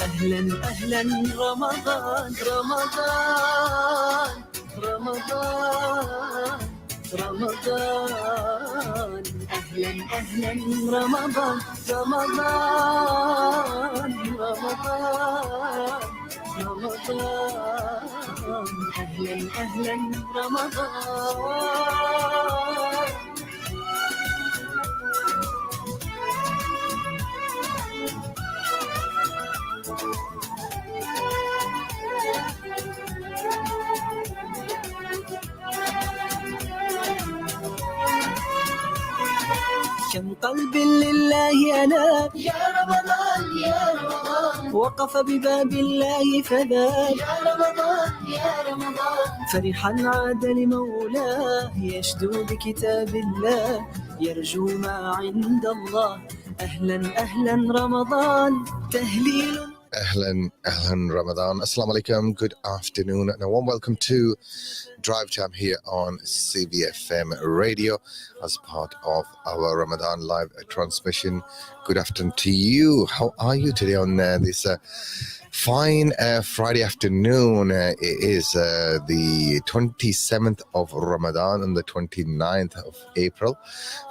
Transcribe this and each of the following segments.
أهلا أهلا رمضان رمضان رمضان رمضان أهلا أهلا رمضان رمضان رمضان رمضان أهلا أهلا رمضان كم قلب لله أنا يا رمضان يا رمضان وقف بباب الله فذاب يا رمضان يا رمضان فرحا عاد لمولاه يشدو بكتاب الله يرجو ما عند الله أهلا أهلا رمضان تهليل Ahlan Ramadan. Assalamu alaikum. Good afternoon and a warm welcome to Drivetime here on CBFM radio as part of our Ramadan live transmission. Good afternoon to you. How are you today on this fine Friday afternoon? It is the 27th of Ramadan and the 29th of April.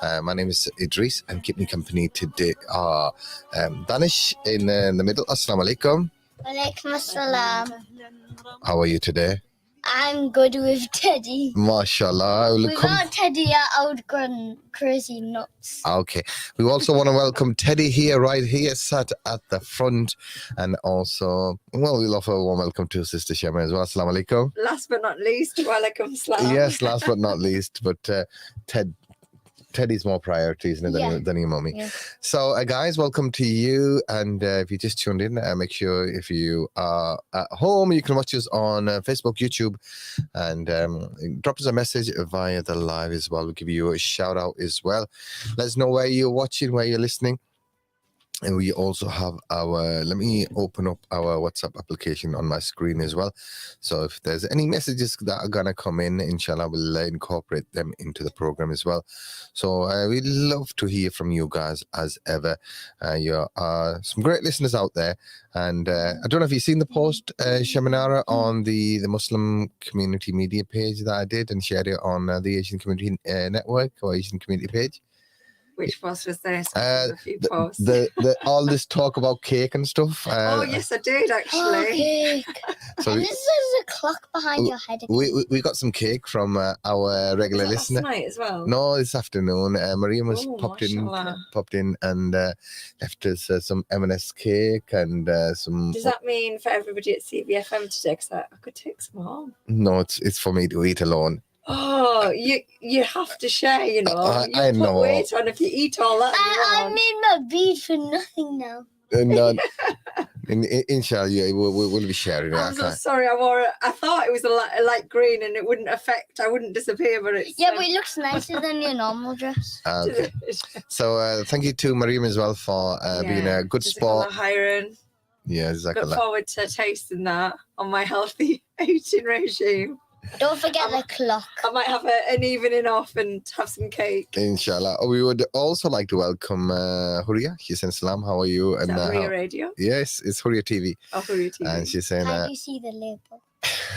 My name is Idrees and keep me company today are Danish in the middle. Assalamu alaikum. Walaikum assalam. How are you today? I'm good with Teddy. MashaAllah. Without Teddy, I would go crazy nuts. Okay. We also want to welcome Teddy here, right here, sat at the front. And also, well, we'll offer a warm welcome to Sister Shema as well. Assalamu alaikum. Last but not least, walaikum salam. Yes, last but not least. But Teddy's more priority, isn't it, than your mommy? Yeah. So, guys, welcome to you. And if you just tuned in, make sure if you are at home, you can watch us on Facebook, YouTube, and drop us a message via the live as well. We'll give you a shout out as well. Let us know where you're watching, where you're listening. And we also have let me open up our WhatsApp application on my screen as well. So if there's any messages that are going to come in, inshallah, we'll incorporate them into the program as well. So we'd love to hear from you guys as ever. You are some great listeners out there. And I don't know if you've seen the post, Shamanara, on the Muslim community media page that I did and shared it on the Asian Community Network or Asian Community page. Which post was this? A few posts. All this talk about cake and stuff. Oh, yes, I did, actually. Oh, cake. So and this is a clock behind your head. We got some cake from our regular listener. Last night as well? No, this afternoon. Mariam was popped in and left us some M&S cake and some... Does that mean for everybody at CBFM today? Because I could take some home. No, it's for me to eat alone. Oh, you have to share, you know. I know. Put weight on if you eat all that. I made my bead for nothing now. No, inshallah, we'll be sharing. I'm so sorry. I thought it was a light green and it wouldn't affect. I wouldn't disappear, but it's... Yeah, but it looks nicer than your normal dress. Okay. So thank you to Mariam as well for being a good sport. Yeah, exactly. Look forward to tasting that on my healthy eating regime. Don't forget the clock. I might have an evening off and have some cake. Inshallah. We would also like to welcome Huria. She's saying salam. How are you? Is that Huria Radio? Yes, it's Huria TV. Oh, Huria TV. And she's saying... Can you see the label?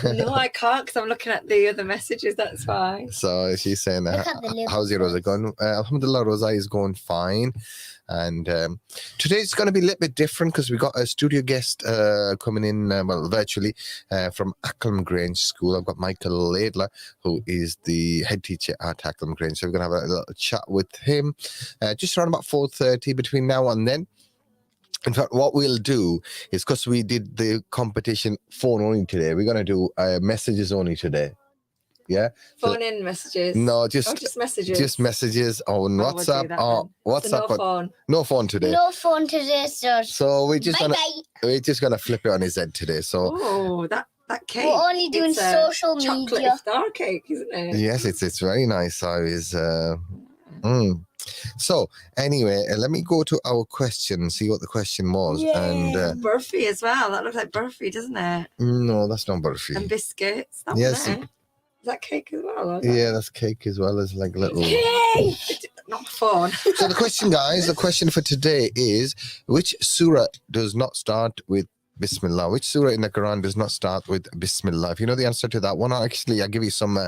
No, I can't because I'm looking at the other messages. That's why. So she's saying, how's your Rosa going? Alhamdulillah, Rosa is going fine. And today's going to be a little bit different because we got a studio guest coming in, virtually from Acklam Grange School. I've got Michael Laidler, who is the head teacher at Acklam Grange. So we're going to have a little chat with him just around about 4:30 between now and then. In fact, what we'll do is, because we did the competition phone only today, we're going to do messages only today. Yeah. Phone in messages. No, just messages. Just messages on WhatsApp. WhatsApp. So no phone. No phone today. No phone today, sir. So we're just gonna flip it on his head today. So that cake. We're only doing social media. Chocolate star cake, isn't it? Yes, it's very nice. So anyway, let me go to our question, see what the question was. Yay. And burfi as well. That looks like burfi, doesn't it? No, that's not burfi. And biscuits. Yes. Is that cake as well? Yeah, that's cake as well as like little... Cake! Not fun. So the question, guys, the question for today is, which surah does not start with Bismillah? Which surah in the Quran does not start with Bismillah? If you know the answer to that one, actually, I'll give you some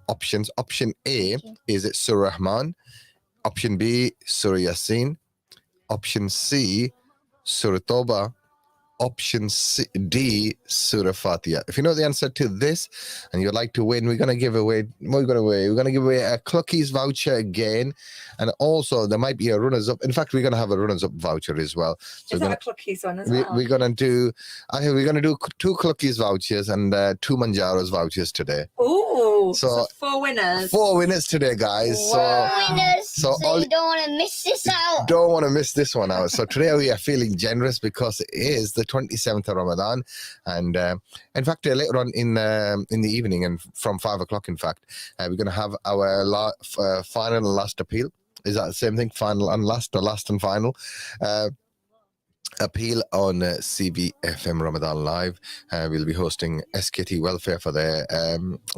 options. Option A is it Surah Rahman. Option B, Surah Yasin. Option C, Surah Tawbah. Option D, Surah Fatiha. If you know the answer to this and you'd like to win, we're going to give away a Cluckies voucher again. And also there might be a runners up. In fact, we're going to have a runners up voucher as well. So is that a Cluckies one as well? We're going to do, we're going to do 2 Cluckies vouchers and 2 Manjaros vouchers today. Ooh, so 4 winners. 4 winners today, guys. Wow. Winners, so you don't want to miss this out. Don't want to miss this one out. So today we are feeling generous because it is the 27th of Ramadan, and in fact later on in the evening and from 5 o'clock, in fact, we're going to have our final and last appeal. Is that the same thing? Final and last, or last and final? Appeal on CBFM Ramadan Live. We'll be hosting SKT Welfare for their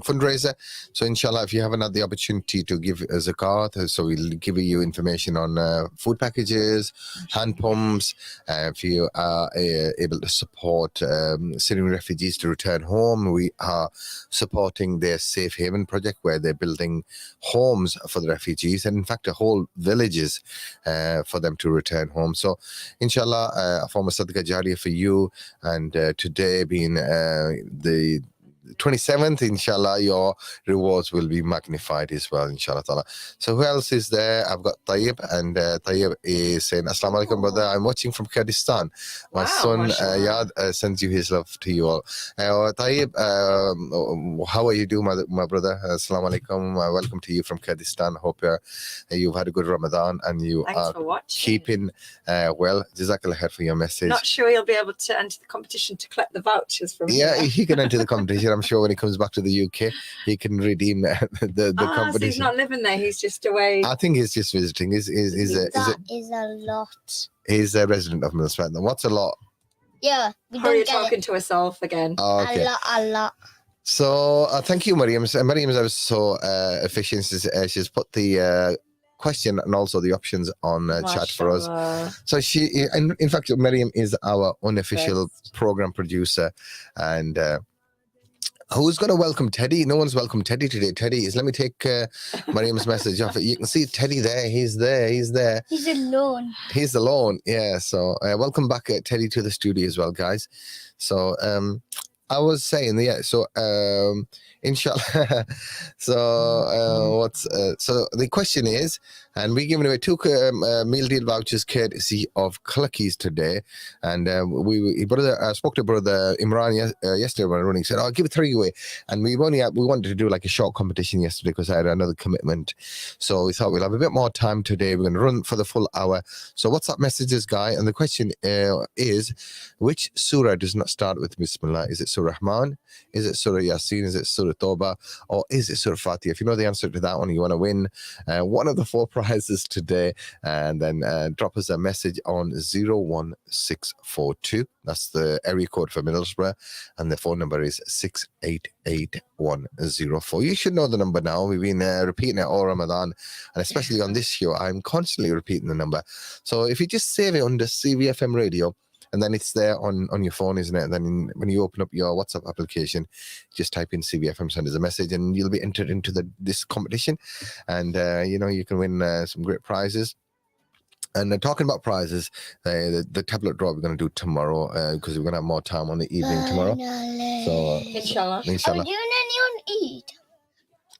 fundraiser. So inshallah, if you haven't had the opportunity to give a zakat, so we'll give you information on food packages, hand pumps. If you are able to support Syrian refugees to return home, we are supporting their Safe Haven project where they're building homes for the refugees, and in fact, whole villages for them to return home. So inshallah, a form of Sadaqah Jariyah for you, and today being the 27th, inshallah, your rewards will be magnified as well, inshallah ta'ala. So who else is there? I've got Tayyib, and Tayyib is saying, Assalamu alaikum, brother. I'm watching from Kurdistan. My son Yad sends you his love to you all. Tayyib, how are you doing, my brother? Assalamu alaikum. Welcome to you from Kurdistan. Hope you've had a good Ramadan and you are keeping well. Jazakallah khair for your message. Not sure he'll be able to enter the competition to collect the vouchers from Yeah, here. he can enter the competition. I'm sure when he comes back to the UK, he can redeem the competition. So he's not living there, he's just away. I think he's just visiting. Is a lot. He's a resident of Millsford. What's a lot? Yeah, we How are you don't get talking to herself again? Oh, okay. a lot. So thank you, Mariam. Mariam is so efficient. She's put the question and also the options on chat for us. So she, in fact, Mariam is our unofficial program producer, and who's going to welcome Teddy? No one's welcomed Teddy today. Teddy is, let me take Mariam's message off. You can see Teddy there. He's there. He's alone. He's alone. Yeah. So welcome back, Teddy, to the studio as well, guys. So I was saying, yeah. So inshallah. So so the question is, and we're giving away 2 meal deal vouchers courtesy of Cluckies today. And I spoke to brother Imran yesterday when running. He said, "I'll give 3 away." And we wanted to do like a short competition yesterday because I had another commitment. So we thought we'll have a bit more time today. We're going to run for the full hour. So WhatsApp messages, guy. And the question is, which surah does not start with Bismillah? Is it Surah Rahman? Is it Surah Yasin? Is it Surah Tawbah? Or is it Surah Fatiha? If you know the answer to that one, you want to win one of the 4 prizes today, and then drop us a message on 01642. That's the area code for Middlesbrough, and the phone number is 688104. You should know the number now. We've been repeating it all Ramadan, and especially on this show, I'm constantly repeating the number. So if you just save it under CVFM Radio, and then it's there on your phone, isn't it? And then when you open up your WhatsApp application, just type in CVFM, send us a message, and you'll be entered into this competition. And, you can win some great prizes. And talking about prizes, the tablet draw we're going to do tomorrow because we're going to have more time on the evening tomorrow. So, inshallah. Are we doing any on Eid?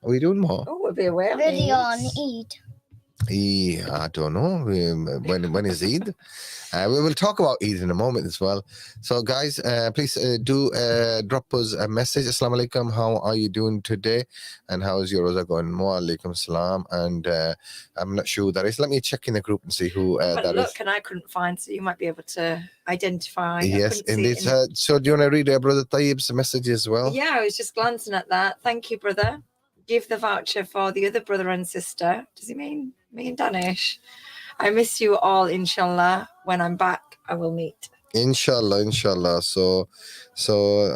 Are we doing more? Oh, we'll be away. Really on Eid? I don't know. When is Eid? We will talk about Eid in a moment as well. So, guys, please do drop us a message. Assalamu alaikum. How are you doing today? And how is your Rosa going? Wa alaikum salam. And I'm not sure who that is. Let me check in the group and see who that is. Look, and I couldn't find, so you might be able to identify. Yes, indeed. So, do you want to read Brother Tayyib's message as well? Yeah, I was just glancing at that. Thank you, brother. Give the voucher for the other brother and sister. Does he mean me and Danish? I miss you all, inshallah. When I'm back, I will meet. Inshallah. So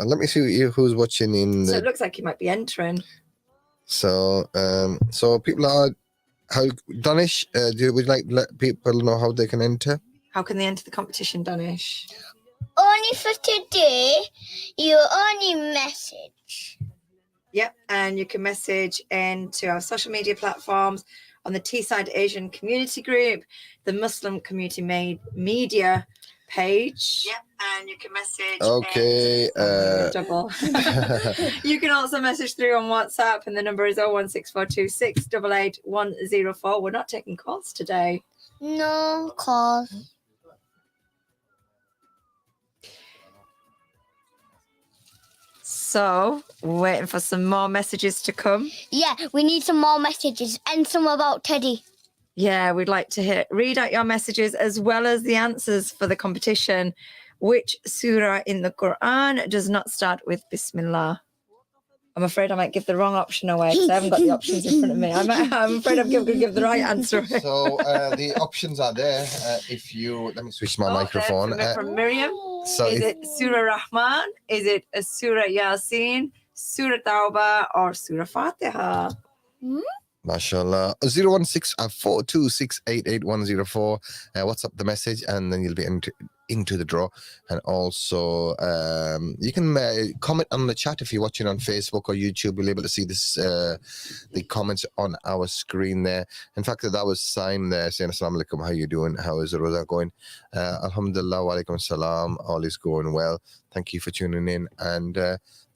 let me see who's watching in. So it looks like you might be entering. So people are. How Danish? Would you like to let people know how they can enter? How can they enter the competition, Danish? only for today. You only message. Yep, and you can message into our social media platforms on the Teesside Asian Community Group, the Muslim Community Media page. Yep, and you can message. Okay. Double. You can also message through on WhatsApp, and the number is 01642688104. We're not taking calls today. No calls. So, we're waiting for some more messages to come. Yeah, we need some more messages and some about Teddy. Yeah, we'd like to read out your messages as well as the answers for the competition. Which surah in the Quran does not start with Bismillah? I'm afraid I might give the wrong option away because I haven't got the options in front of me. I'm afraid I'm going to give the right answer. So the options are there. If you let me switch my microphone. From Miriam. So Is it Surah Rahman? Is it a Surah Yasin, Surah Tawbah, or Surah Fatiha? MashaAllah. 016-426-88104. WhatsApp the message and then you'll be into the draw. And also you can comment on the chat if you're watching on Facebook or YouTube. We'll be able to see this the comments on our screen there. In fact, that was Saim there saying Assalamu alaikum, how you doing? How is the Rosa going? Alhamdulillah, wa alaikum salam. All is going well. Thank you for tuning in and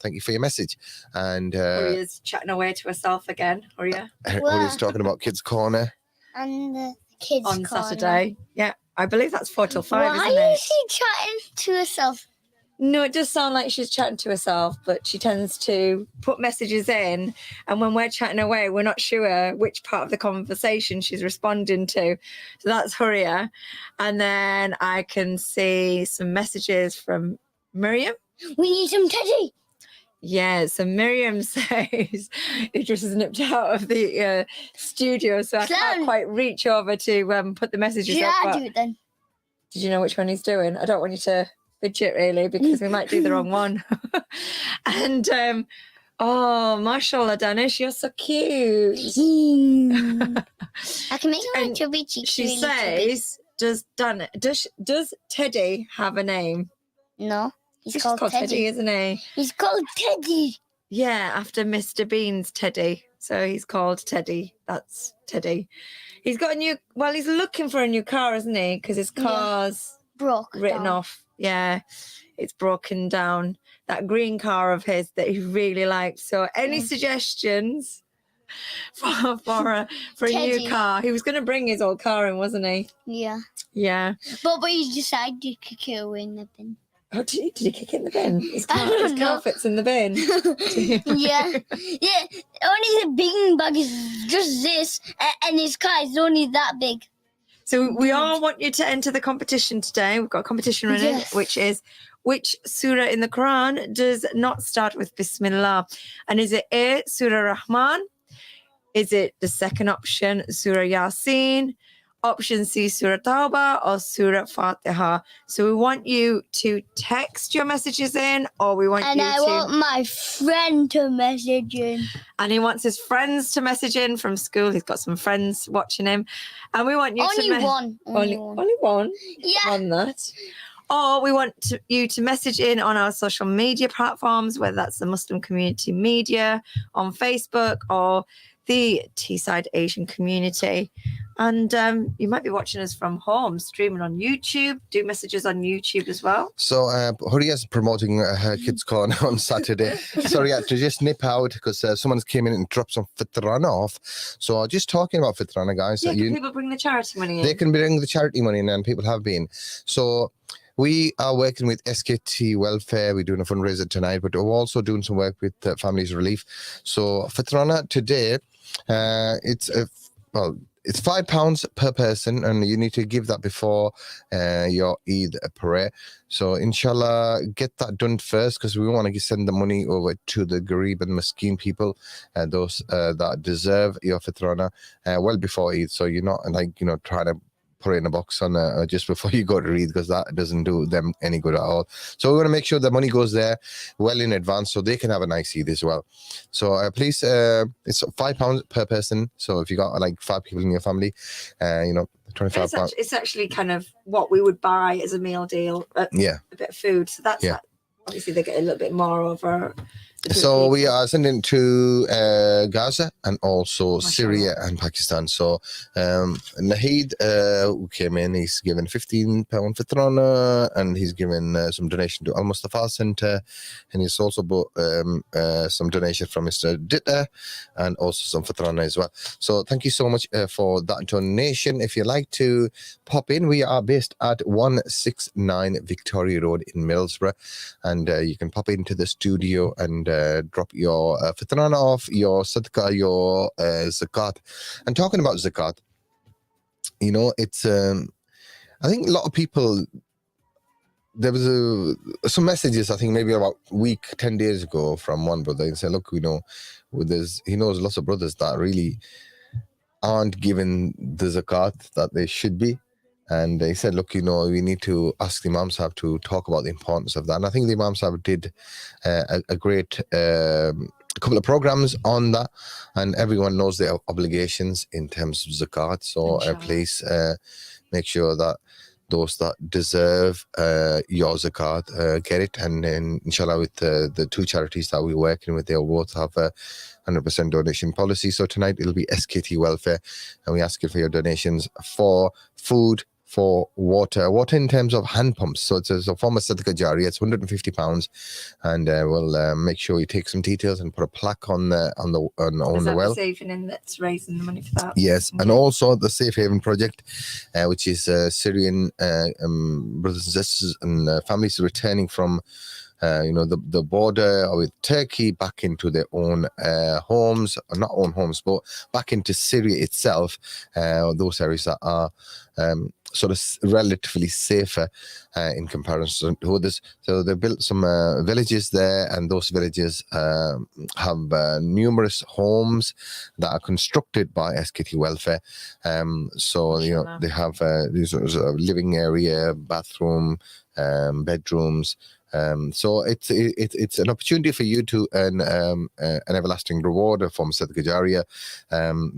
thank you for your message. And Huria's chatting away to herself again. Huria. Huria's talking about Kids Corner. And the kids On corner. Saturday. Yeah, I believe that's 4 till 5, Why isn't it? is she chatting to herself? No, it does sound like she's chatting to herself, but she tends to put messages in. And when we're chatting away, we're not sure which part of the conversation she's responding to. So that's Huria. And then I can see some messages from Miriam. We need some Teddy. Yeah, so Miriam says Idrees has nipped out of the studio, so I can't Clown. quite reach over to put the messages Should up. I but- do it then? Did you know which one he's doing? I don't want you to fidget really because we might do the wrong one. And oh, mashallah, Danish, you're so cute. I can make it And like chubby cheeks. She really chubby. says, does Teddy have a name? No, he's He's called Teddy. isn't he? He's called Teddy. Yeah, after Mr. Bean's Teddy. So he's called Teddy. That's Teddy. He's got a new, well, he's looking for a new car, isn't he? Because his car's Broke written down. off. Yeah, it's broken down. That green car of his that he really liked. So any suggestions for a new Teddy. car? He was going to bring his old car in, wasn't he? Yeah. Yeah. But he decided to kick it away in the bin. Oh, did he kick it in the bin? His I car, don't his car know. fits in the bin. Yeah. Yeah. Only the big bag is just this, and his car is only that big. So we all want you to enter the competition today. We've got a competition running, Yes. which is which surah in the Quran does not start with Bismillah? And is it A, Surah Rahman? Is it the second option, Surah Yasin? Option C, Surah Tawbah, or Surah Fatiha? So we want you to text your messages in, or we want And you I to... want my friend to message in. And he wants his friends to message in from school. He's got some friends watching him. And we want you Only to... one. Only one. Only one? Yeah. On that. Or we want you to message in on our social media platforms, whether that's the Muslim Community Media on Facebook or the Teesside Asian Community. And you might be watching us from home, streaming on YouTube. Do messages on YouTube as well. So Huria's promoting her Kids Corner on Saturday. Sorry, I had to just nip out because someone came in and dropped some fitrana off. So just talking about fitrana, guys. Yeah, can people bring the charity money in? They can bring the charity money in, and people have been. So we are working with SKT Welfare. We're doing a fundraiser tonight, but we're also doing some work with Families Relief. So fitrana today, it's £5 per person, and you need to give that before your Eid prayer. So inshallah, get that done first, because we want to send the money over to the Garib and Maskeen people, those that deserve your fitrana well before Eid. So you're not trying to put it in a box on just before you go to read, because that doesn't do them any good at all. So we're going to make sure the money goes there well in advance so they can have a nice Eid as well. So please, it's £5 per person. So if you got like 5 people in your family, £25. It's actually kind of what we would buy as a meal deal. Yeah. A bit of food. So that's obviously they get a little bit more over. So we are sending to Gaza and also Syria and Pakistan. So Nahid, who came in, he's given £15 fitrana, and he's given some donation to Al Mustafa Centre, and he's also bought some donation from Mr. Ditta and also some fitrana as well. So thank you so much for that donation. If you'd like to pop in, we are based at 169 Victoria Road in Middlesbrough, and you can pop into the studio and drop your fitrana off, your sadaqah, your zakat. And talking about zakat, it's I think a lot of people, there was some messages, I think maybe about a week, 10 days ago, from one brother, and said, look, he knows lots of brothers that really aren't given the zakat that they should be. And they said, look, we need to ask the Imam Sahib to talk about the importance of that. And I think the Imam Sahib did a great couple of programs on that, and everyone knows their obligations in terms of zakat. So please make sure that those that deserve your zakat get it. And then, inshallah, with the 2 charities that we're working with, they'll both have a 100% donation policy. So tonight it'll be SKT Welfare, and we ask you for your donations for food, for water in terms of hand pumps. So it's a form of Sadaqah Jariyah. It's £150, and we'll make sure you take some details and put a plaque on the well. The Safe Haven that's raising the money for that. Yes, and also the Safe Haven project, which is Syrian brothers and sisters and families returning from the border with Turkey back into their own homes, or not own homes, but back into Syria itself, those areas that are sort of relatively safer in comparison to others. So they built some villages there, and those villages have numerous homes that are constructed by SKT Welfare. So they have these living area, bathroom, bedrooms. So it's an opportunity for you to earn an everlasting reward from Sadaqah Jariyah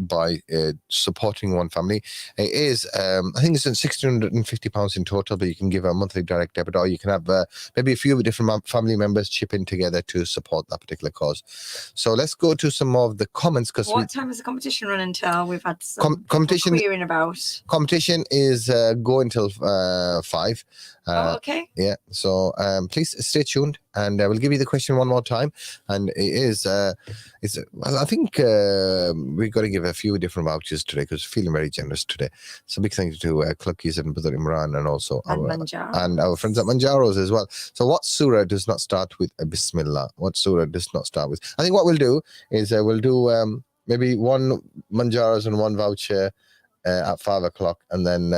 by supporting one family. It is, I think it's £1,650 in total, but you can give a monthly direct debit, or you can have maybe a few different family members chip in together to support that particular cause. So let's go to some of the comments. What time is the competition run until? We've had some querying about. Competition is going until 5. Okay. Yeah, so please stay tuned, and we'll give you the question one more time. And it is, I think we're going to give a few different vouchers today because we're feeling very generous today. So big thank you to Cluckies and Brother Imran, and also our friends at Manjaro's as well. So what surah does not start with a Bismillah? What surah does not start with? I think what we'll do is we'll do maybe one Manjaro's and one voucher at 5 o'clock, and then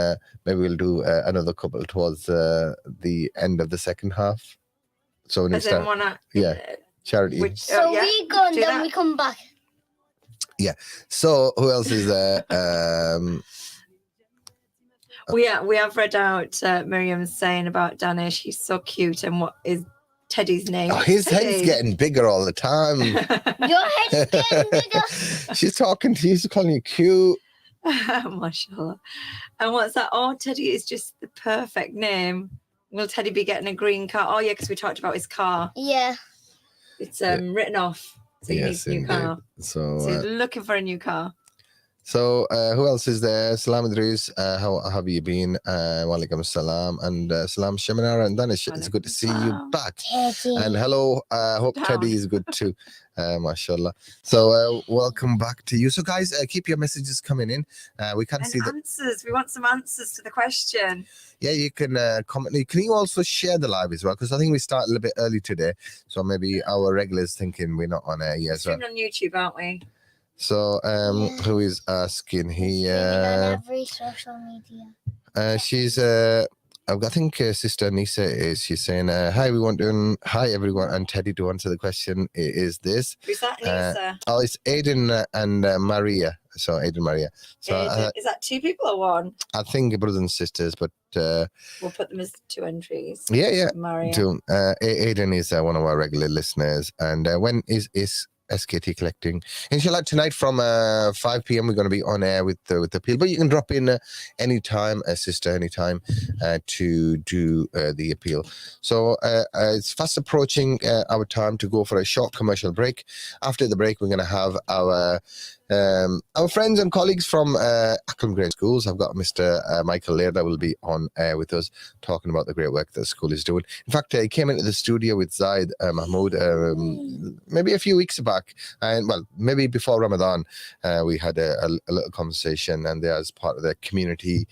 maybe we'll do another couple towards the end of the second half. So when charity. We go and then we come back. Yeah. So who else is there? We have read out Miriam saying about Danish. He's so cute, and what is Teddy's name? Oh, his head's getting bigger all the time. Your head's getting bigger. She's talking to you, she's calling you cute. Mashallah. And what's that? Oh, Teddy is just the perfect name. Will Teddy be getting a green car? Oh, yeah, because we talked about his car. Yeah. It's written off. So he needs a new car. So he's looking for a new car. So who else is there? Salam Idrees, how have you been? Walaikum salam, and salam Shamanara and Danish. It's good to see you back. Teddy. And hello, hope Teddy is good too. Mashallah. So welcome back to you. So guys, keep your messages coming in. We can't see the answers. We want some answers to the question. Yeah, you can comment. Can you also share the live as well? Because I think we start a little bit early today, so maybe our regulars thinking we're not on air yet. We're on YouTube, aren't we? So who is asking here? On every social media. She's I think Sister Nisa she's saying, hi hi everyone, and Teddy to answer the question is this. Who's that, Nisa? It's Aiden and Maria. So Aiden Maria. So is that two people or one? I think brothers and sisters, but we'll put them as two entries. Yeah. Maria. Aiden is one of our regular listeners, and when is SKT collecting? Inshallah, tonight from 5 p.m. we're going to be on air with the appeal, but you can drop in anytime, sister, anytime to do the appeal. So it's fast approaching our time to go for a short commercial break. After the break, we're going to have our friends and colleagues from Acklam Grade Schools. I've got Mr. Michael Laird that will be on air with us talking about the great work that the school is doing. In fact, he came into the studio with Zaid Mahmood maybe a few weeks back, and well, maybe before Ramadan, we had a little conversation, and as part of the community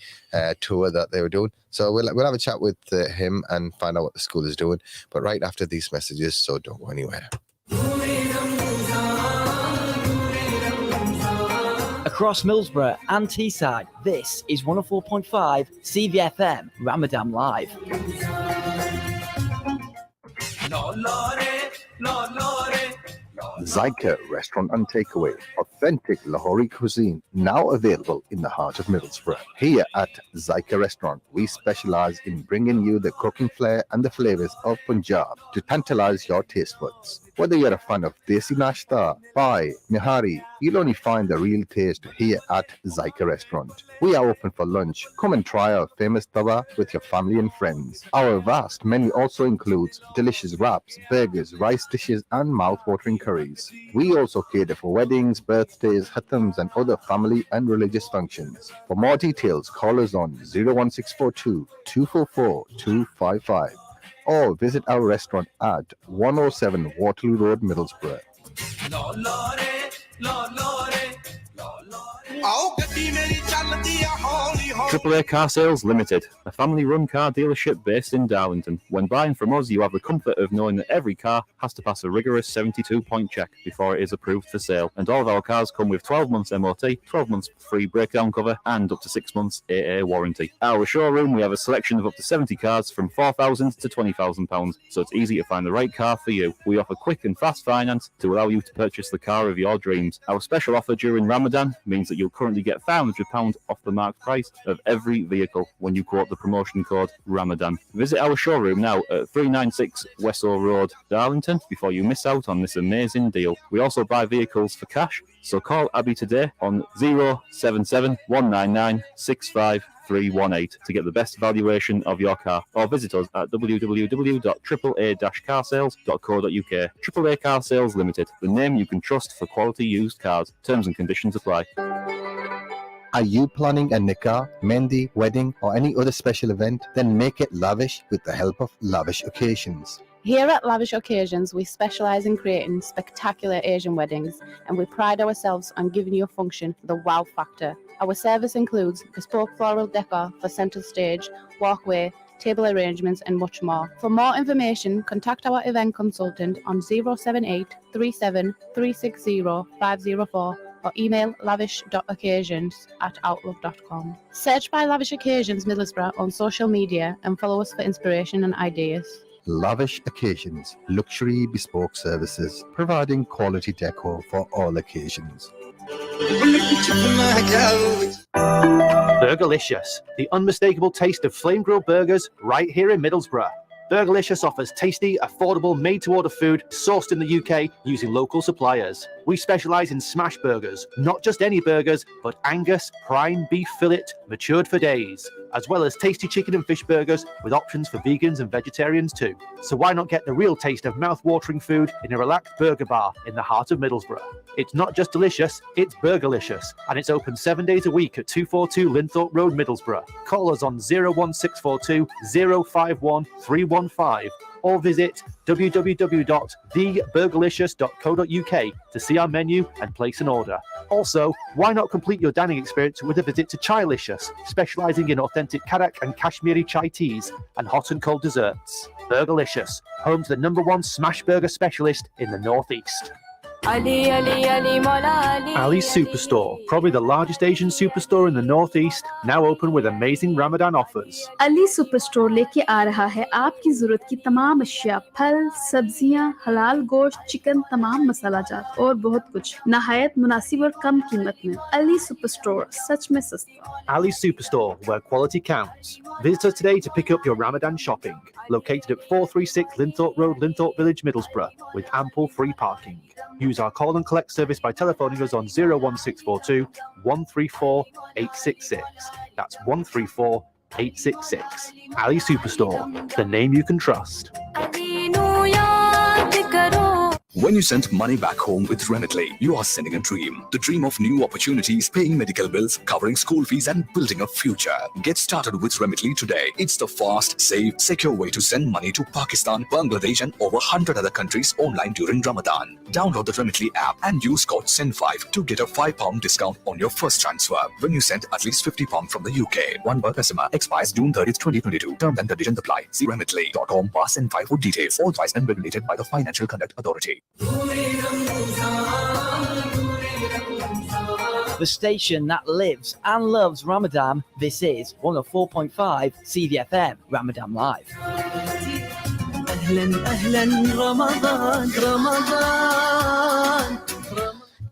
tour that they were doing. So we'll have a chat with him and find out what the school is doing. But right after these messages, so don't go anywhere. Across Millsborough and Teesside, this is 104.5 CVFM Ramadan Live. Zyka Restaurant and Takeaway, authentic Lahori cuisine, now available in the heart of Middlesbrough. Here at Zyka Restaurant, we specialize in bringing you the cooking flair and the flavors of Punjab to tantalize your taste buds. Whether you're a fan of Desi Nashta, Pai, Nihari, you'll only find the real taste here at Zyka Restaurant. We are open for lunch. Come and try our famous tawa with your family and friends. Our vast menu also includes delicious wraps, burgers, rice dishes, and mouth-watering curries. We also cater for weddings, birthdays, khatams, and other family and religious functions. For more details, call us on 01642 244 255. Or visit our restaurant at 107 Waterloo Road, Middlesbrough. AAA Car Sales Limited, a family-run car dealership based in Darlington. When buying from us, you have the comfort of knowing that every car has to pass a rigorous 72-point check before it is approved for sale. And all of our cars come with 12 months MOT, 12 months free breakdown cover, and up to 6 months AA warranty. Our showroom, we have a selection of up to 70 cars from £4,000 to £20,000, so it's easy to find the right car for you. We offer quick and fast finance to allow you to purchase the car of your dreams. Our special offer during Ramadan means that you'll currently get £500 off the marked price of every vehicle when you quote the promotion code Ramadan. Visit our showroom now at 396 Westall Road, Darlington, before you miss out on this amazing deal. We also buy vehicles for cash, so call Abby today on 077 199 65318 to get the best valuation of your car, or visit us at www.aaa-carsales.co.uk. AAA Car Sales Limited, the name you can trust for quality used cars. Terms and conditions apply. Are you planning a nikah, mehndi, wedding, or any other special event? Then make it lavish with the help of Lavish Occasions. Here at Lavish Occasions, we specialise in creating spectacular Asian weddings, and we pride ourselves on giving you a function for the wow factor. Our service includes bespoke floral decor for centre stage, walkway, table arrangements, and much more. For more information, contact our event consultant on 078 37 360 504 or email lavish.occasions@outlook.com. Search by Lavish Occasions Middlesbrough on social media and follow us for inspiration and ideas. Lavish Occasions, luxury bespoke services, providing quality decor for all occasions. Burgerlicious, the unmistakable taste of flame-grilled burgers right here in Middlesbrough. Burgerlicious offers tasty, affordable, made-to-order food sourced in the UK using local suppliers. We specialise in smash burgers, not just any burgers, but Angus prime beef fillet matured for days, as well as tasty chicken and fish burgers with options for vegans and vegetarians too. So why not get the real taste of mouth-watering food in a relaxed burger bar in the heart of Middlesbrough? It's not just delicious, it's Burgerlicious, and it's open 7 days a week at 242 Linthorpe Road, Middlesbrough. Call us on 01642 051 315 or visit www.theburgerlicious.co.uk to see our menu and place an order. Also, why not complete your dining experience with a visit to Chailicious, specialising in authentic Karak and Kashmiri chai teas and hot and cold desserts. Burgerlicious, home to the #1 smash burger specialist in the Northeast. Ali Superstore, probably the largest Asian superstore in the Northeast, now open with amazing Ramadan offers. Ali super store लेके आ रहा है आपकी जरूरत की तमाम अशिया, फल, सब्जियां, हलाल गोश्त, चिकन, तमाम मसाला जात और बहुत कुछ नहायत मुनासिब और कम कीमत में। अली सुपर स्टोर सच में सस्ता। Ali Superstore, where quality counts. Visit us today to pick up your Ramadan shopping. Located at 436 Linthorpe Road, Linthorpe Village, Middlesbrough, with ample free parking. Use our call and collect service by telephoning us on 01642 134 866. That's 134 866. Ali Superstore, the name you can trust. When you send money back home with Remitly, you are sending a dream. The dream of new opportunities, paying medical bills, covering school fees and building a future. Get started with Remitly today. It's the fast, safe, secure way to send money to Pakistan, Bangladesh and over 100 other countries online during Ramadan. Download the Remitly app and use code SEND5 to get a £5 discount on your first transfer when you send at least £50 from the UK. One per customer. Expires June 30th, 2022. Terms and conditions apply. See remitly.com/SEND5 for details. Authorized and regulated by the Financial Conduct Authority. The station that lives and loves Ramadan. This is 104.5 CVFM Ramadan Live. أهلا أهلا رمضان رمضان.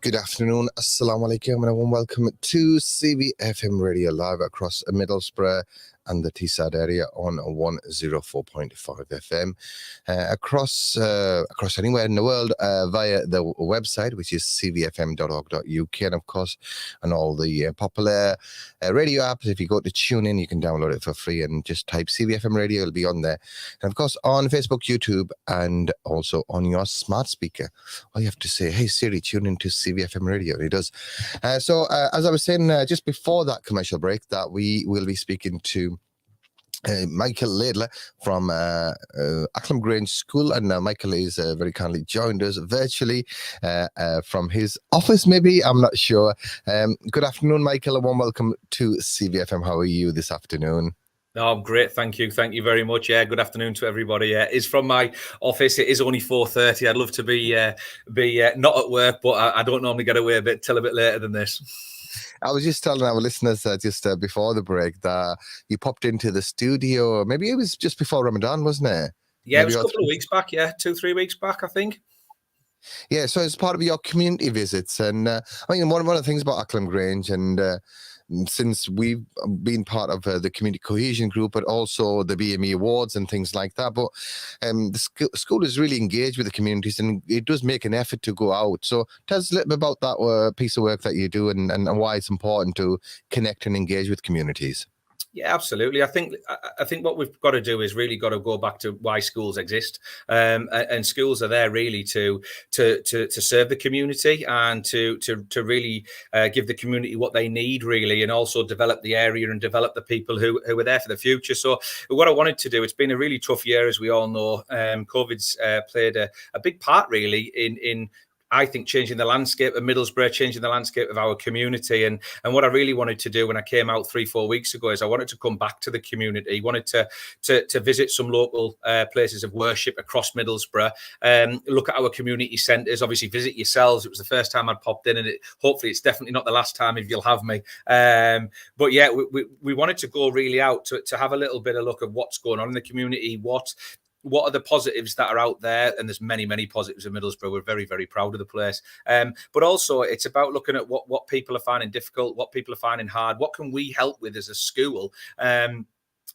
Good afternoon, Assalamu alaikum, and a warm welcome to CVFM Radio Live across Middlesbrough and the Teesside area on 104.5 FM. Across anywhere in the world via the website, which is cvfm.org.uk, and of course on all the popular radio apps. If you go to TuneIn, you can download it for free and just type CVFM Radio, it'll be on there. And of course on Facebook, YouTube, and also on your smart speaker. All you have to say, hey Siri, tune into CVFM Radio, and it does. So as I was saying just before that commercial break, that we will be speaking to Michael Laidler from Acklam Grange School, and Michael is very kindly joined us virtually from his office, maybe, I'm not sure. Good afternoon, Michael, and warm welcome to CVFM. How are you this afternoon? Oh, I'm great, thank you very much. Yeah, good afternoon to everybody. It's from my office. It is only 4:30. I'd love to be not at work, but I don't normally get away till a bit later than this. I was just telling our listeners just before the break that you popped into the studio. Maybe it was just before Ramadan, wasn't it? Yeah, maybe it was a couple of weeks back. Yeah, 2-3 weeks back, I think. Yeah, so it's part of your community visits. And I mean, one of the things about Acklam Grange, and since we've been part of the community cohesion group, but also the BME awards and things like that, but the school is really engaged with the communities, and it does make an effort to go out. So tell us a little bit about that piece of work that you do, and why it's important to connect and engage with communities. Yeah, absolutely. I think what we've got to do is really got to go back to why schools exist, and schools are there really to serve the community and to really give the community what they need, really, and also develop the area and develop the people who are there for the future. So what I wanted to do, it's been a really tough year, as we all know. COVID's played a big part really in I think changing the landscape of Middlesbrough, changing the landscape of our community. And what I really wanted to do when I came out 3-4 weeks ago is I wanted to come back to the community, wanted to visit some local places of worship across Middlesbrough, look at our community centres, obviously visit yourselves. It was the first time I'd popped in, and hopefully it's definitely not the last time if you'll have me. But yeah, we wanted to go really out to have a little bit of look at what's going on in the community, what are the positives that are out there? And there's many, many positives in Middlesbrough. We're very, very proud of the place. But also it's about looking at what people are finding difficult, what people are finding hard. What can we help with as a school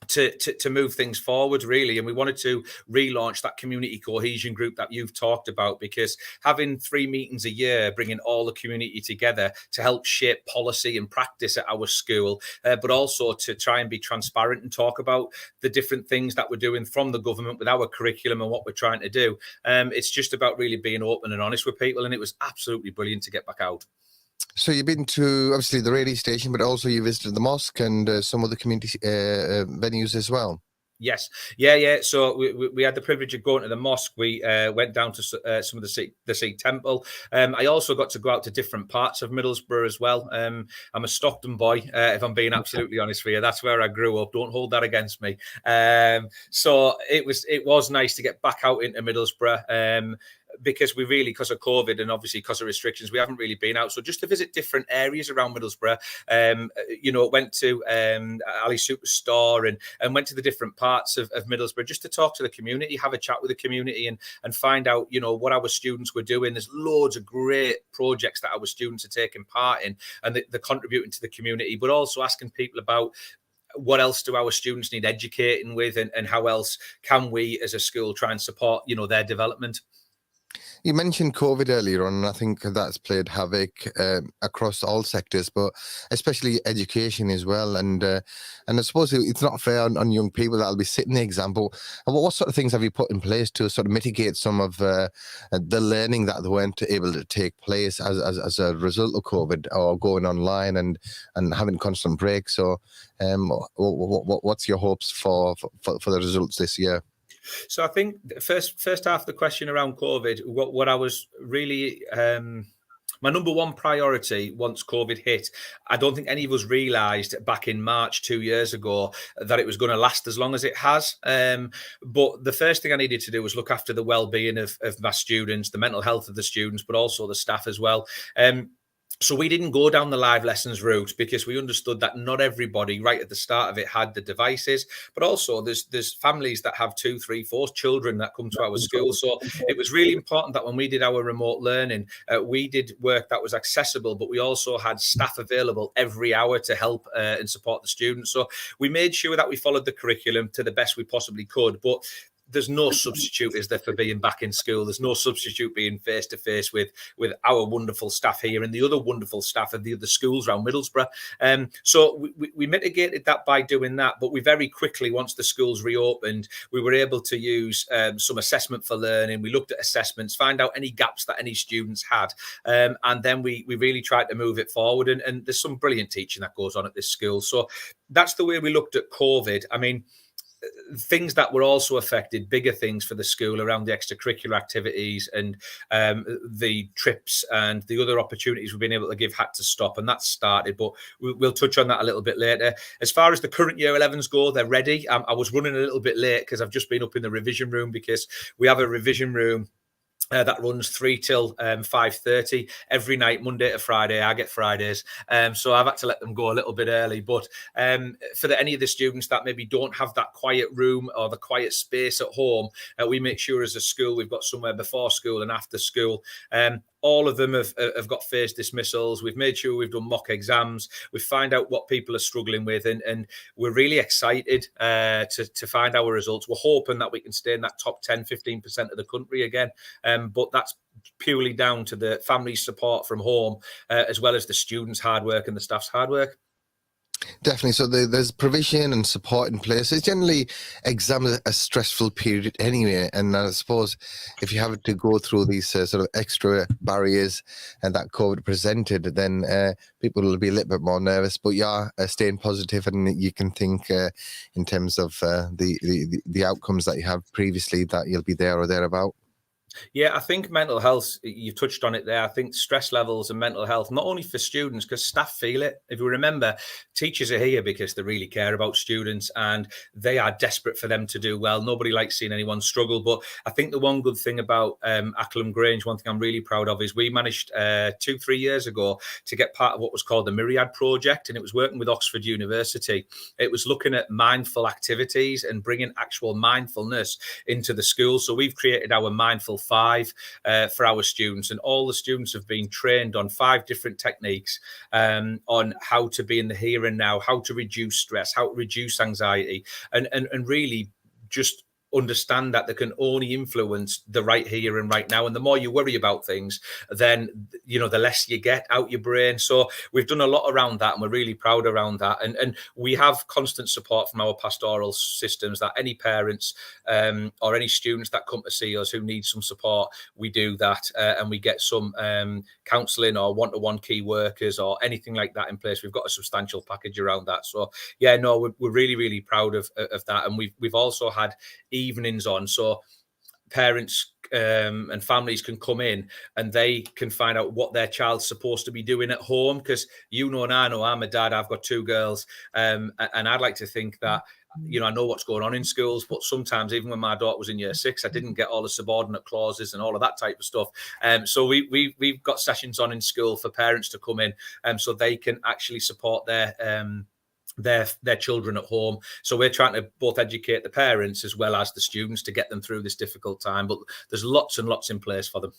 to move things forward, really? And we wanted to relaunch that community cohesion group that you've talked about, because having 3 meetings a year, bringing all the community together to help shape policy and practice at our school, but also to try and be transparent and talk about the different things that we're doing from the government with our curriculum and what we're trying to do. It's just about really being open and honest with people, and it was absolutely brilliant to get back out. So you've been to, obviously, the radio station, but also you visited the mosque and some other community venues as well. Yes. Yeah. So we had the privilege of going to the mosque. We went down to some of the Sikh temple. I also got to go out to different parts of Middlesbrough as well. I'm a Stockton boy, if I'm being absolutely honest with you. That's where I grew up. Don't hold that against me. So it was nice to get back out into Middlesbrough. because we really, because of COVID and obviously because of restrictions, we haven't really been out. So just to visit different areas around Middlesbrough, went to Ali Superstore and went to the different parts of Middlesbrough just to talk to the community, have a chat with the community and find out, what our students were doing. There's loads of great projects that our students are taking part in and they're contributing to the community, but also asking people about what else do our students need educating with and how else can we as a school try and support, their development. You mentioned COVID earlier on, and I think that's played havoc across all sectors, but especially education as well. And I suppose it's not fair on young people that'll be setting the example. And what sort of things have you put in place to sort of mitigate some of the learning that they weren't able to take place as a result of COVID or going online and having constant breaks? So, what's your hopes for the results this year? So I think first half of the question around COVID, what I was really my number one priority once COVID hit, I don't think any of us realised back in March 2 years ago that it was going to last as long as it has. But the first thing I needed to do was look after the well-being of my students, the mental health of the students, but also the staff as well. So we didn't go down the live lessons route because we understood that not everybody right at the start of it had the devices, but also there's families that have 2, 3, 4 children that come to our school. So it was really important that when we did our remote learning, we did work that was accessible, but we also had staff available every hour to help and support the students. So we made sure that we followed the curriculum to the best we possibly could. But there's no substitute, is there, for being back in school? There's no substitute being face to face with our wonderful staff here and the other wonderful staff of the other schools around Middlesbrough. So we mitigated that by doing that, but we very quickly, once the schools reopened, we were able to use some assessment for learning. We looked at assessments, find out any gaps that any students had, and then we really tried to move it forward. And there's some brilliant teaching that goes on at this school. So that's the way we looked at COVID. I mean, things that were also affected, bigger things for the school around the extracurricular activities and the trips and the other opportunities we've been able to give had to stop, and that started, but we'll touch on that a little bit later. As far as the current year 11s go, they're ready. I was running a little bit late because I've just been up in the revision room because we have a revision room that runs 3 till 5:30 every night, Monday to Friday. I get Fridays, so I've had to let them go a little bit early. But for any of the students that maybe don't have that quiet room or the quiet space at home, we make sure as a school we've got somewhere before school and after school. All of them have got phased dismissals. We've made sure we've done mock exams. We find out what people are struggling with, and we're really excited to find our results. We're hoping that we can stay in that top 10, 15% of the country again. But that's purely down to the family support from home, as well as the students' hard work and the staff's hard work. Definitely. So there's provision and support in place. It's generally exams a stressful period anyway. And I suppose if you have to go through these sort of extra barriers and that COVID presented, then people will be a little bit more nervous. But staying positive, and you can think in terms of the outcomes that you have previously, that you'll be there or thereabout. Yeah, I think mental health, you've touched on it there. I think stress levels and mental health, not only for students, because staff feel it. If you remember, teachers are here because they really care about students and they are desperate for them to do well. Nobody likes seeing anyone struggle. But I think the one good thing about Acklam Grange, one thing I'm really proud of, is we managed 2-3 years ago to get part of what was called the Myriad Project, and it was working with Oxford University. It was looking at mindful activities and bringing actual mindfulness into the school. So we've created our Mindful 5 for our students, and all the students have been trained on 5 different techniques on how to be in the here and now, how to reduce stress, how to reduce anxiety, and really just understand that they can only influence the right here and right now. And the more you worry about things, then the less you get out your brain. So we've done a lot around that, and we're really proud around that. And we have constant support from our pastoral systems that any parents or any students that come to see us who need some support, we do that, and we get some counselling or one-to-one key workers or anything like that in place. We've got a substantial package around that. So we're really, really proud of that. And we've also had evenings on, so parents and families can come in and they can find out what their child's supposed to be doing at home, because and I know I'm a dad, I've got 2 girls, and I'd like to think that I know what's going on in schools, but sometimes even when my daughter was in year 6, I didn't get all the subordinate clauses and all of that type of stuff. So we've got sessions on in school for parents to come in, so they can actually support their children at home. So we're trying to both educate the parents as well as the students to get them through this difficult time. But there's lots and lots in place for them.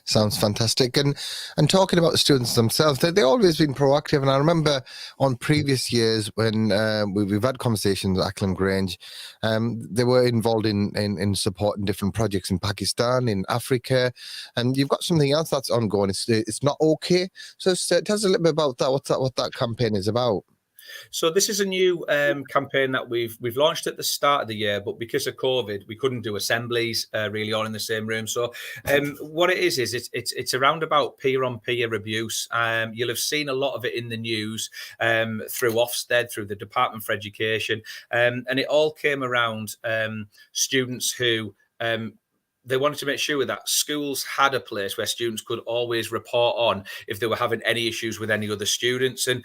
Sounds fantastic. And talking about the students themselves, they've always been proactive. And I remember on previous years when we've had conversations with Acklam Grange, they were involved in supporting different projects in Pakistan, in Africa, and you've got something else that's ongoing. It's not okay. So tell us a little bit about that. What that campaign is about. So this is a new campaign that we've launched at the start of the year, but because of COVID, we couldn't do assemblies really all in the same room. So what it is it's around about peer-on-peer abuse. You'll have seen a lot of it in the news through Ofsted, through the Department for Education, and it all came around students who they wanted to make sure that schools had a place where students could always report on if they were having any issues with any other students. And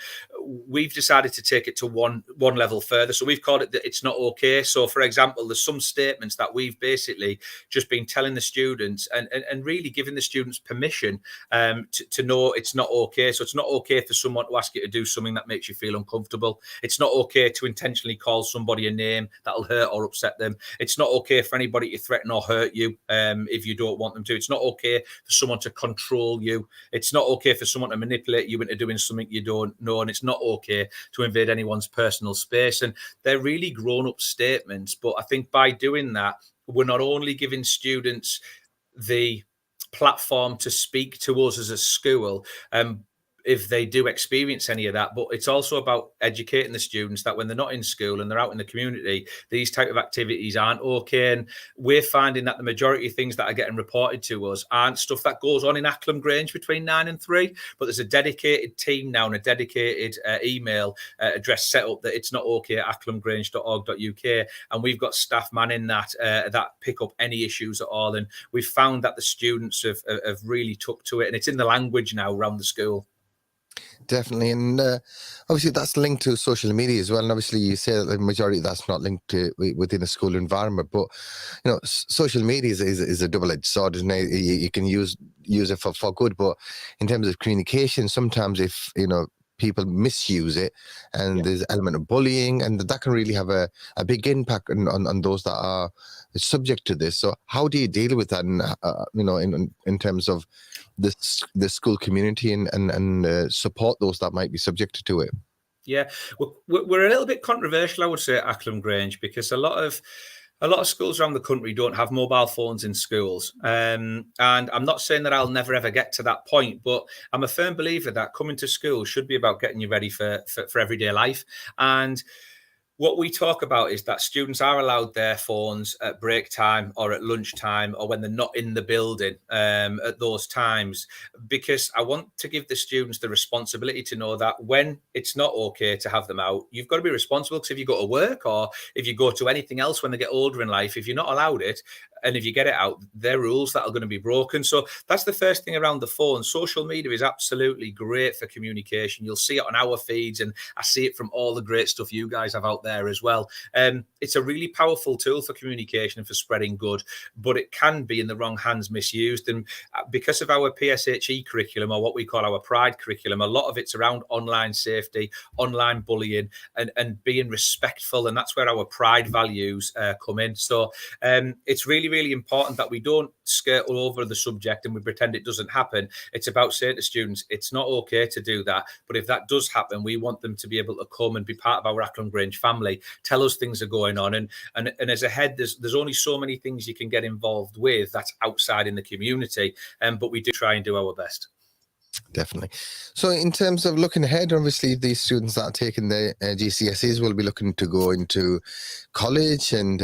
we've decided to take it to one level further. So we've called it that it's not okay. So, for example, there's some statements that we've basically just been telling the students and really giving the students permission to know it's not okay. So it's not okay for someone to ask you to do something that makes you feel uncomfortable. It's not okay to intentionally call somebody a name that'll hurt or upset them. It's not okay for anybody to threaten or hurt you if you don't want them to. It's not okay for someone to control you. It's not okay for someone to manipulate you into doing something you don't know. And it's not okay to invade anyone's personal space. And they're really grown-up statements. But I think by doing that, we're not only giving students the platform to speak to us as a school, if they do experience any of that, but it's also about educating the students that when they're not in school and they're out in the community, these type of activities aren't okay. And we're finding that the majority of things that are getting reported to us aren't stuff that goes on in Acklam Grange between 9 and 3, but there's a dedicated team now and a dedicated email address set up that it's not okay at acklamgrange.org.uk, and we've got staff manning that pick up any issues at all. And we've found that the students have really took to it, and it's in the language now around the school. Definitely. And obviously that's linked to social media as well. And obviously you say that the majority of that's not linked to within a school environment, but social media is a double-edged sword, isn't it? You can use it for good, but in terms of communication, sometimes if people misuse it, and there's an element of bullying, and that can really have a big impact on those that are subject to this. So how do you deal with that, and in terms of the school community and support those that might be subject to it? Yeah, we're a little bit controversial, I would say, at Acklam Grange, because a lot of schools around the country don't have mobile phones in schools. And I'm not saying that I'll never, ever get to that point, but I'm a firm believer that coming to school should be about getting you ready for everyday life. And what we talk about is that students are allowed their phones at break time or at lunchtime or when they're not in the building at those times, because I want to give the students the responsibility to know that when it's not okay to have them out, you've got to be responsible. Because if you go to work or if you go to anything else when they get older in life, if you're not allowed it, and if you get it out, there are rules that are going to be broken. So that's the first thing around the phone. Social media is absolutely great for communication. You'll see it on our feeds, and I see it from all the great stuff you guys have out there as well. It's a really powerful tool for communication and for spreading good, but it can be in the wrong hands misused. And because of our PSHE curriculum, or what we call our Pride curriculum, a lot of it's around online safety, online bullying, and being respectful. And that's where our Pride values come in. So it's really, really important that we don't skirt all over the subject and we pretend it doesn't happen. It's about saying to students, it's not okay to do that. But if that does happen, we want them to be able to come and be part of our Acklam Grange family, tell us things are going on. And as a head, there's only so many things you can get involved with that's outside in the community. But we do try and do our best. Definitely. So in terms of looking ahead, obviously these students that are taking the GCSEs will be looking to go into college and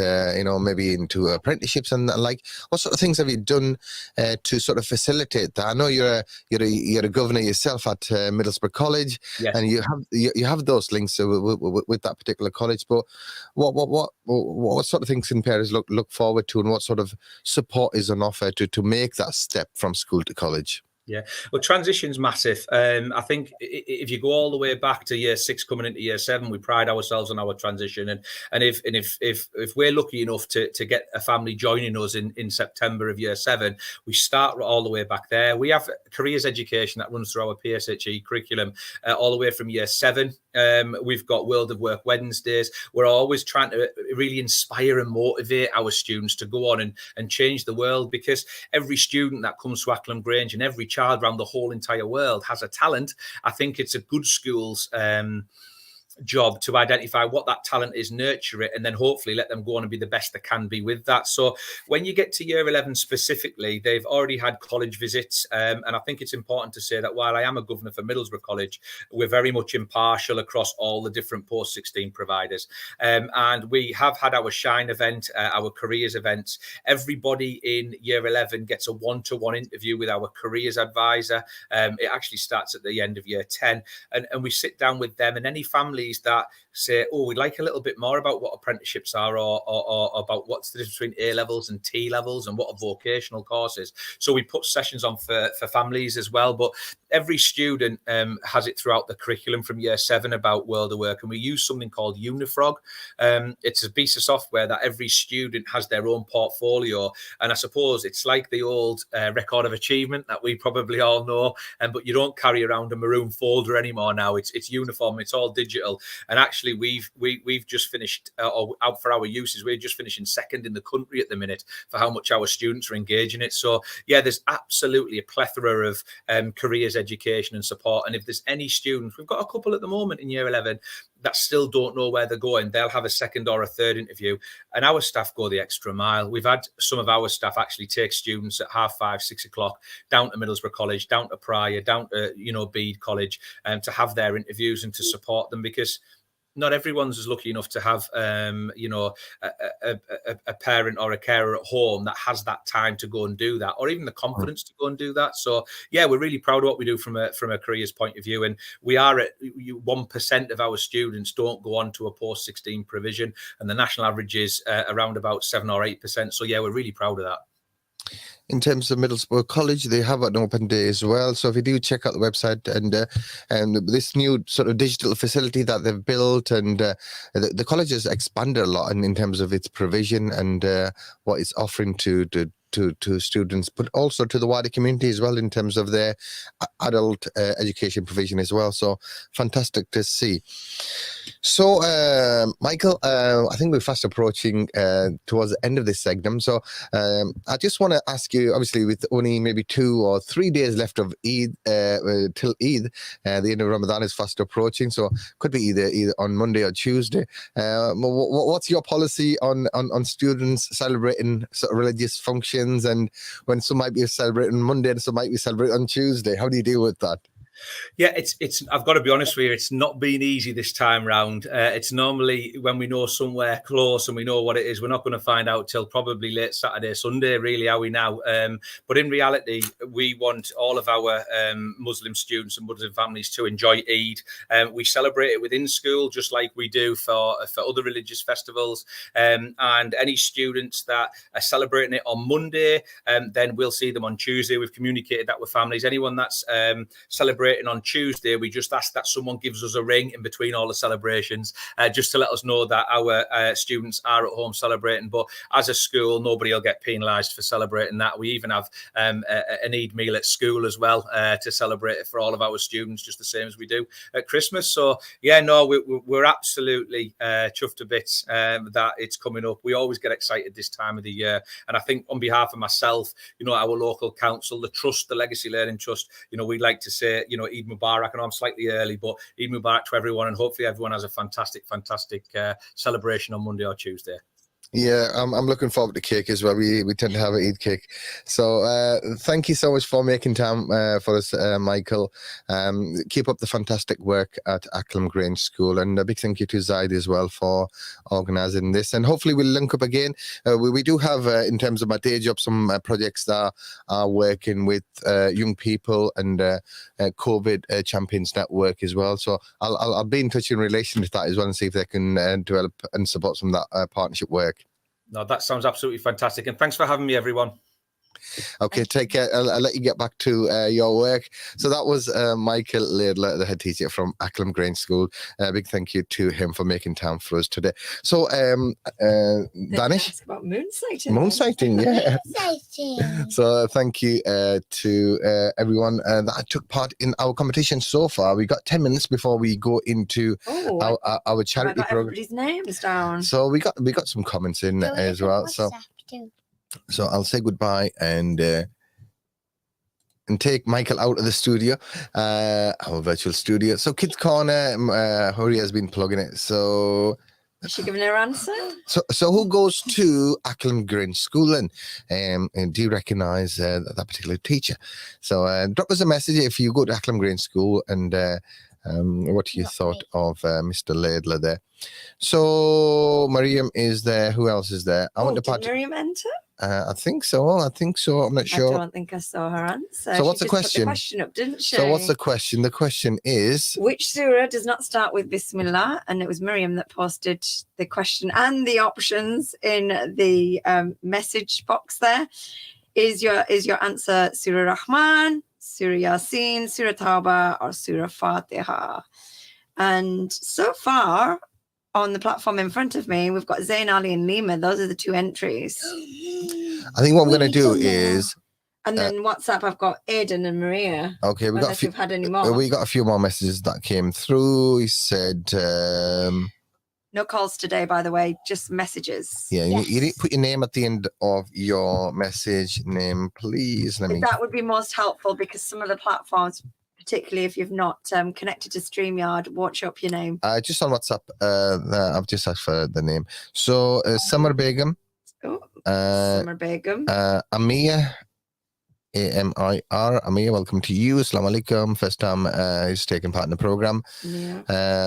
maybe into apprenticeships and like. What sort of things have you done to sort of facilitate that? I know you're a governor yourself at Middlesbrough College, yes, and you have those links with that particular college. But what sort of things can parents look forward to, and what sort of support is on offer to make that step from school to college? Yeah, well, transition's massive. I think if you go all the way back to year 6 coming into year 7, we pride ourselves on our transition, and if we're lucky enough to get a family joining us in September of year 7, we start all the way back there. We have careers education that runs through our PSHE curriculum all the way from year 7. We've got World of Work Wednesdays. We're always trying to really inspire and motivate our students to go on and change the world, because every student that comes to Acklam Grange and every child around the whole entire world has a talent. I think it's a good school's job to identify what that talent is, nurture it, and then hopefully let them go on and be the best they can be with that. So when you get to year 11 specifically, they've already had college visits, and I think it's important to say that while I am a governor for Middlesbrough College, we're very much impartial across all the different post-16 providers, and we have had our Shine event, our careers events. Everybody in year 11 gets a one-to-one interview with our careers advisor. It actually starts at the end of year 10, and we sit down with them and any families that say, oh, we'd like a little bit more about what apprenticeships are, or about what's the difference between A levels and T levels and what are vocational courses. So we put sessions on for families as well, but every student has it throughout the curriculum from year 7 about World of Work, and we use something called Unifrog. It's a piece of software that every student has their own portfolio, and I suppose it's like the old record of achievement that we probably all know, but you don't carry around a maroon folder anymore now. It's uniform, it's all digital, and actually we've just finished, or out for our uses, we're just finishing 2nd in the country at the minute for how much our students are engaging it. So yeah, there's absolutely a plethora of careers education and support, and if there's any students, we've got a couple at the moment in year 11 that still don't know where they're going, they'll have a 2nd or a 3rd interview, and our staff go the extra mile. We've had some of our staff actually take students at 5:30, 6 o'clock down to Middlesbrough College, down to Prior, down to Bede College, to have their interviews and to support them, because not everyone's as lucky enough to have, a parent or a carer at home that has that time to go and do that, or even the confidence to go and do that. So yeah, we're really proud of what we do from a careers point of view, and we are at 1% of our students don't go on to a post-16 provision, and the national average is around about 7 or 8%. So yeah, we're really proud of that. In terms of Middlesbrough College, they have an open day as well. So if you do check out the website and this new sort of digital facility that they've built, and the college has expanded a lot in terms of its provision and what it's offering to students, but also to the wider community as well in terms of their adult education provision as well. So fantastic to see. So Michael, I think we're fast approaching towards the end of this segment. So I just want to ask you, obviously with only maybe 2 or 3 days left of Eid till Eid, the end of Ramadan is fast approaching. So could be either on Monday or Tuesday. What's your policy on students celebrating sort of religious functions? And when some might be celebrating Monday and some might be celebrating on Tuesday, how do you deal with that? Yeah, it's. I've got to be honest with you, it's not been easy this time round. It's normally when we know somewhere close and we know what it is, we're not going to find out till probably late Saturday, Sunday, really, are we now? But in reality, we want all of our Muslim students and Muslim families to enjoy Eid. We celebrate it within school, just like we do for other religious festivals. And any students that are celebrating it on Monday, then we'll see them on Tuesday. We've communicated that with families. Anyone that's celebrating on Tuesday, we just ask that someone gives us a ring in between all the celebrations, just to let us know that our students are at home celebrating. But as a school, nobody will get penalised for celebrating that. We even have an Eid meal at school as well to celebrate it for all of our students, just the same as we do at Christmas. So yeah, no, we're absolutely chuffed to bits that it's coming up. We always get excited this time of the year, and I think on behalf of myself, our local council, the trust, the Legacy Learning Trust, we'd like to say, Eid Mubarak. I know I'm slightly early, but Eid Mubarak to everyone, and hopefully everyone has a fantastic celebration on Monday or Tuesday. Yeah, I'm looking forward to cake as well. We tend to have an Eid cake. So thank you so much for making time for us, Michael. Keep up the fantastic work at Acklam Grange School, and a big thank you to Zaid as well for organising this. And hopefully we'll link up again. We do have, in terms of my day job, some projects that are working with young people and COVID Champions Network as well. So I'll be in touch in relation to that as well and see if they can develop and support some of that partnership work. No, that sounds absolutely fantastic. And thanks for having me, everyone. Okay, take care. I'll let you get back to your work. So that was Michael Laidler, the head teacher from Acklam Grange School. A big thank you to him for making time for us today. So, Danish? Ask about moon sighting. Moon sighting, yeah. Exciting. So thank you to everyone that took part in our competition so far. We got 10 minutes before we go into our charity I got program. everybody's names down. So we got some comments in as well. So I'll say goodbye and take Michael out of the studio, our virtual studio. So Kids Corner, Hori has been plugging it. So Is she giving her answer? So who goes to Acklam Grange School and do you recognise that particular teacher? So drop us a message if you go to Acklam Grange School and what you thought of Mr. Laidler there. So Miriam is there. Who else is there? Did Miriam enter? I think so. I'm not sure. I don't think I saw her answer. So what's She the just put question? the question up, didn't she? So what's the question? The question is, which surah does not start with Bismillah? And it was Miriam that posted the question and the options in the message box there. Is your answer Surah Rahman, Surah Yasin, Surah Tawbah, or Surah Fatiha? And so far on the platform in front of me, we've got Zain Ali and Lima. Those are the two entries. I think what we're going to do is, and then WhatsApp, I've got Aiden and Maria. okay, we got Unless you've had any more. We got a few more messages that came through. He said, no calls today, by the way, just messages. yeah, you need to put your name at the end of your message name, please. That would be most helpful because some of the platforms, particularly if you've not connected to StreamYard, won't show up your name. Just on WhatsApp, I've just asked for the name. So Summer Begum. Summer Begum. Amir, A-M-I-R. Amir, welcome to you. Assalamu alaikum. First time he's taking part in the program. Yeah.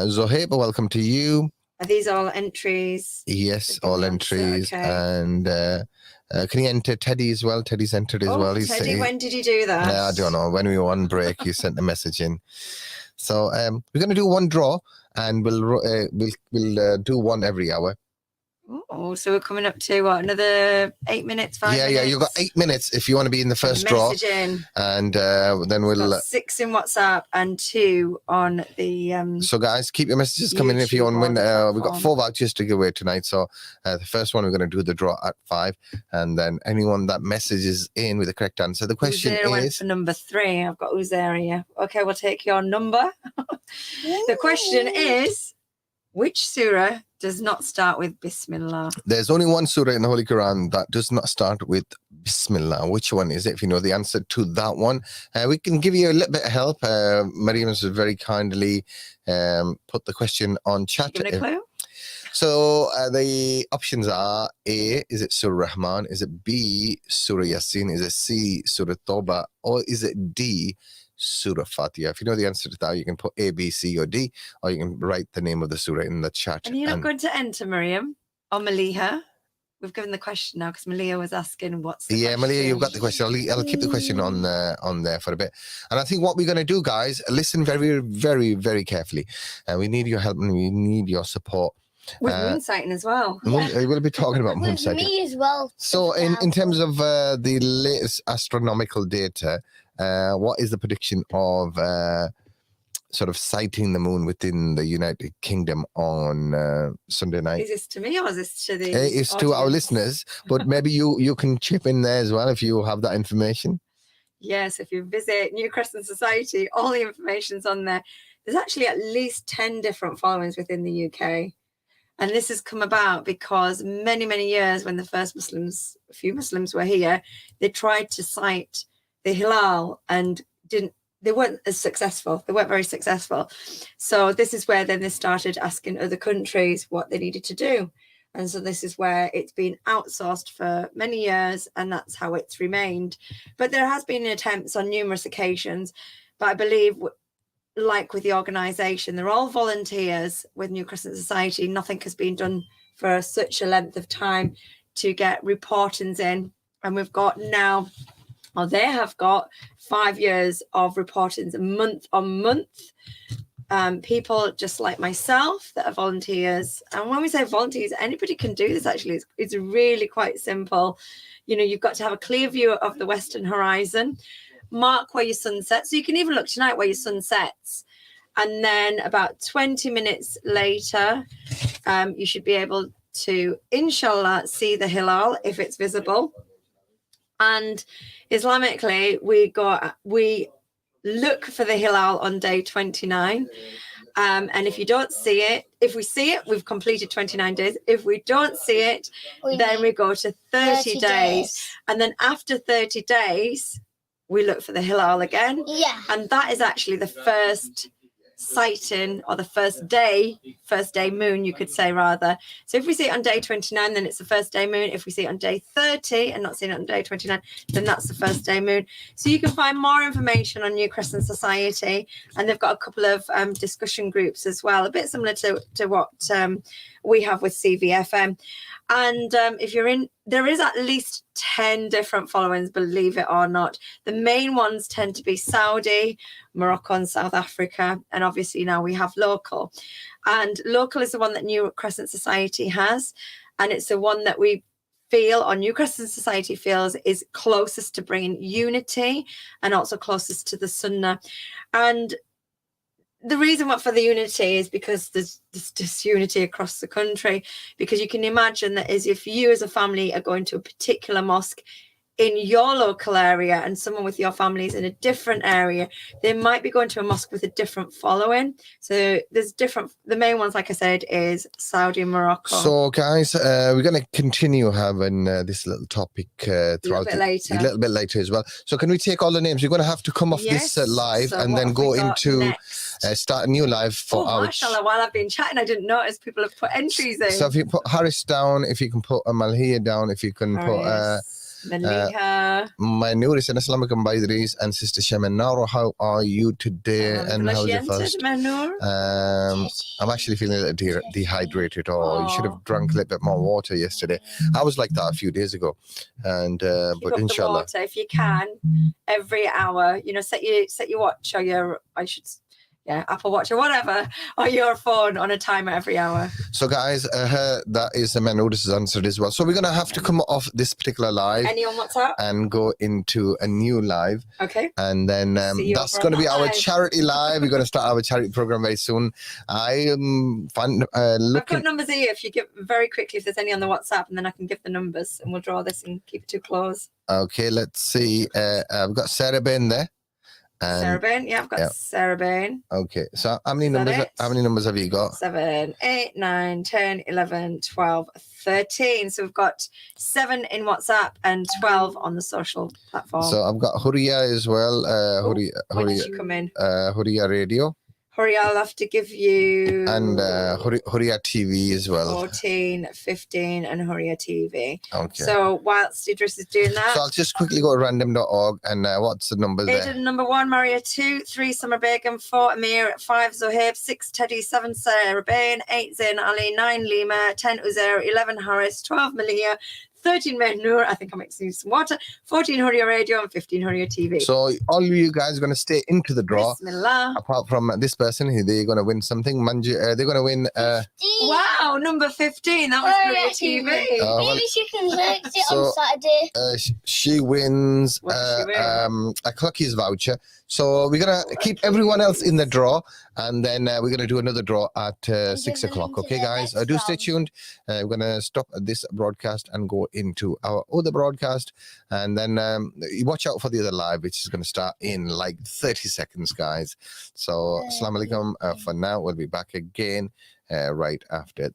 Zoheba, welcome to you. Are these all entries? Yes, all entries. Okay. And can you enter Teddy as well? Teddy's entered as well. Teddy, when did you do that? I don't know. When we were on break, you sent the message in. So we're going to do one draw, and we'll do one every hour. Oh, so we're coming up to what, another 8 minutes, 5 minutes? Yeah, you've got 8 minutes if you want to be in the first draw. Message in. And then we'll... Got 6 in WhatsApp and 2 on the... so guys, keep your messages coming in if you want to win. We've got 4 vouchers to give away tonight. So the first one, we're going to do the draw at 5. And then anyone that messages in with the correct answer, the question Uzair went is... for number 3. I've got Uzair here. Okay, we'll take your number. The question is, which surah does not start with Bismillah? There's only one surah in the Holy Quran that does not start with Bismillah. Which one is it? If you know the answer to that one, we can give you a little bit of help. Mariam has very kindly put the question on chat. Give me a clue. So the options are A, is it Surah Rahman? Is it B, Surah Yasin? Is it C, Surah Tawbah? Or is it D, Surah Fatiha? If you know the answer to that, you can put A, B, C, or D, or you can write the name of the surah in the chat. And you're not going to enter, Miriam, or Maliha. We've given the question now because Malia was asking what's the question. Malia, you've got the question. I'll keep the question on there for a bit. And I think what we're going to do, guys, listen very, very, very carefully. We need your help and we need your support. With moon sighting as well. We'll be talking about moon sighting. Me as well. So in terms of the latest astronomical data, what is the prediction of sort of sighting the moon within the United Kingdom on Sunday night? Is this to me or is this to the It's to our listeners, but maybe you can chip in there as well if you have that information. Yes, if you visit New Crescent Society, all the information's on there. There's actually at least 10 different followings within the UK. And this has come about because many, many years when the first a few Muslims were here, they tried to sight the Hilal and they weren't as successful. They weren't very successful. So this is where then they started asking other countries what they needed to do. And so this is where it's been outsourced for many years, and that's how it's remained. But there has been attempts on numerous occasions, but I believe, like with the organisation, they're all volunteers with New Crescent Society. Nothing has been done for such a length of time to get reportings in. And we've got now, or they have got 5 years of reportings month on month. people just like myself that are volunteers. And when we say volunteers, anybody can do this. Actually, it's really quite simple. You know, you've got to have a clear view of the western horizon, mark where your sun sets. So you can even look tonight where your sun sets. And then about 20 minutes later, you should be able to, inshallah, see the hilal if it's visible. And Islamically, we look for the hilal on day 29. And if you don't see it, if we see it, we've completed 29 days. If we don't see it, then we go to 30 days. And then after 30 days, we look for the hilal again. Yeah. And that is actually the first sighting, or the first day moon, you could say, rather. So if we see it on day 29, then it's the first day moon. If we see it on day 30 and not seeing it on day 29, then that's the first day moon. So you can find more information on New Crescent Society, and they've got a couple of discussion groups as well, a bit similar to what we have with CVFM. And if you're in, there is at least 10 different followings, believe it or not. The main ones tend to be Saudi, Morocco, and South Africa. And obviously now we have local. And local is the one that New Crescent Society has. And it's the one that we feel, or New Crescent Society feels, is closest to bringing unity and also closest to the Sunnah. And the reason for the unity is because there's disunity across the country, because you can imagine that as if you as a family are going to a particular mosque in your local area and someone with your family is in a different area, they might be going to a mosque with a different following. So there's different, the main ones, like I said, is Saudi and Morocco. So guys, we're going to continue having this little topic throughout a little bit later as well. So can we take all the names? You're going to have to come off this live, so and then go into start a new live for our... Mashallah, while I've been chatting, I didn't notice people have put entries in. So if you put Harris down, if you can put Malhiya down, if you can put my Nouris and Assalamualaikum by Idrees and Sister Shemin. How are you today? And how's your fast? I'm actually feeling a little dehydrated. You should have drunk a little bit more water yesterday. I was like that a few days ago. And but inshallah, water, if you can, every hour, you know, set your watch, or your, Apple Watch or whatever, or your phone on a timer every hour. So guys, that is Notice is answered as well. So we're going to have to come off this particular live. Any on WhatsApp? And go into a new live. Okay. And then that's going to be our charity live. We're going to start our charity program very soon. I am looking... I've got numbers here if you give very quickly if there's any on the WhatsApp, and then I can give the numbers and we'll draw this and keep it too close. Okay, let's see. I've got Sarah Ben there. Sarah Bain, I've got Sarah Bain. Okay, so how many numbers have you got? 7, 8, 9, 10, 11, 12, 13. So we've got 7 in WhatsApp and 12 on the social platform. So I've got Huria as well. When did you come in? Huria Radio. Huria, I'll have to give you... And Huria TV as well. 14, 15, and Huria TV. Okay. So whilst Idrees is doing that... So I'll just quickly go to random.org, and what's the numbers there? Aiden, number 1, Maria 2, 3, Summer Begum, 4, Amir, 5, Zohaib, 6, Teddy, 7, Sarah Bain, 8, Zain Ali, 9, Lima, 10, Uzair, 11, Harris, 12, Malia, 13 Mehnur, I think I'm mixing some water, 14 Huria Radio, and 15 Huria TV. So all of you guys are going to stay into the draw. Bismillah. Apart from this person, they're going to win something. They're going to win... wow, number 15. That was Huria TV. Maybe she can select it on Saturday. She wins a Clucky's voucher. So we're going to keep everyone else in the draw, and then we're going to do another draw at 6 o'clock. Okay, guys? Do stay tuned. We're going to stop this broadcast and go into our other broadcast, and then watch out for the other live, which is going to start in like 30 seconds, guys. So, Assalamu alaikum for now. We'll be back again right after